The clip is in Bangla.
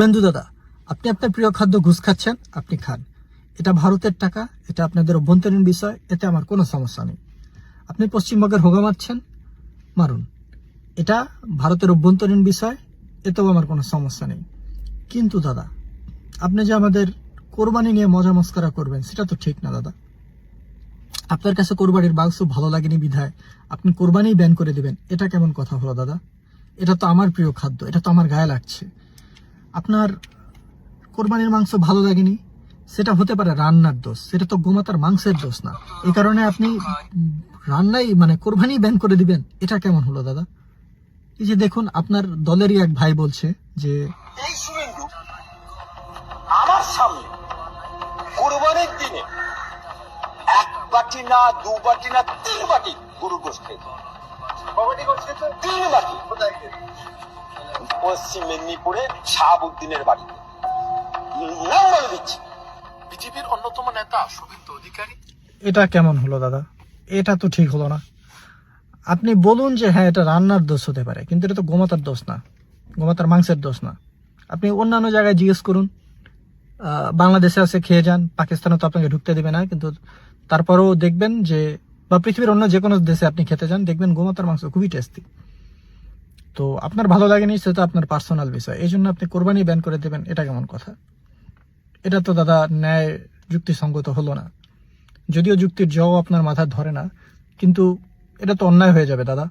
বন্ধু দাদা, আপনি আপনার প্রিয় খাদ্য ঘুষ খাচ্ছেন, আপনি খান। এটা ভারতের টাকা, এটা আপনাদের অভ্যন্তরীণ বিষয়, এতে আমার কোনো সমস্যা নেই। আপনি পশ্চিমবঙ্গের হোগা মারছেন, মারুন। এটা ভারতের অভ্যন্তরীণ বিষয়, এতেও আমার কোনো সমস্যা নেই। কিন্তু দাদা, আপনি যে আমাদের কোরবানি নিয়ে মজা মস্করা করবেন, সেটা তো ঠিক না দাদা। আপনার কাছে কোরবানির মাংস ভালো লাগেনি বিধায় আপনি কোরবানি ব্যান করে দিবেন, এটা কেমন কথা হলো দাদা? এটা তো আমার প্রিয় খাদ্য, এটা তো আমার গায়ে লাগছে। আপনার কোরবানির মাংস ভালো লাগেনি, সেটা হতে পারে রান্নার দোষ, সেটা তো গোমাতার মাংসের দোষ না। এই কারণে আপনি রান্নাই কোরবানি ব্যান করে দিবেন, এটা কেমন হলো দাদা? এই যে দেখুন, আপনার দলেরই এক ভাই বলছে যে এই শুভেন্দু আমার সামনে কোরবানির দিনে এক বাটি না, দু বাটি না, 3 বাটি গরুর গোশত খেয়েছে। কবাডি করছে তো 3 বাটি। কোথায় খেয়েছে? পশ্চিম মেদিনীপুরে শাহাবুদ্দিনের বাড়িতে। নাম বলে দিচ্ছি, বিজেপির অন্যতম নেতা শুভেন্দু অধিকারী। এটা কেমন হলো দাদা? এটা তো ঠিক হলো না। আপনি বলুন যে হ্যাঁ, এটা রান্নার দোষ হতে পারে, কিন্তু এটা তো গোমাতার দোষ না, গোমাতার মাংসের দোষ না। আপনি অন্যান্য জায়গায় জিজ্ঞেস করুন, বাংলাদেশে আছে খেয়ে যান, পাকিস্তানে তো আপনাকে ঢুকতে দেবে না, কিন্তু তারপরেও দেখবেন যে, বা পৃথিবীর অন্য যে কোনো দেশে আপনি খেতে যান, দেখবেন গোমাতার মাংস খুবই টেস্টি। তো আপনার ভালো লাগেনি, সেটা আপনার পার্সোনাল বিষয়, এই জন্য আপনি কোরবানি ব্যান করে দেবেন, এটা কেমন কথা? এটা তো দাদা ন্যায় যুক্তিসঙ্গত হলো না। যদিও যুক্তির জও আপনার মাথায় ধরে না, কিন্তু এটা তো অন্যায় হয়ে যাবে দাদা।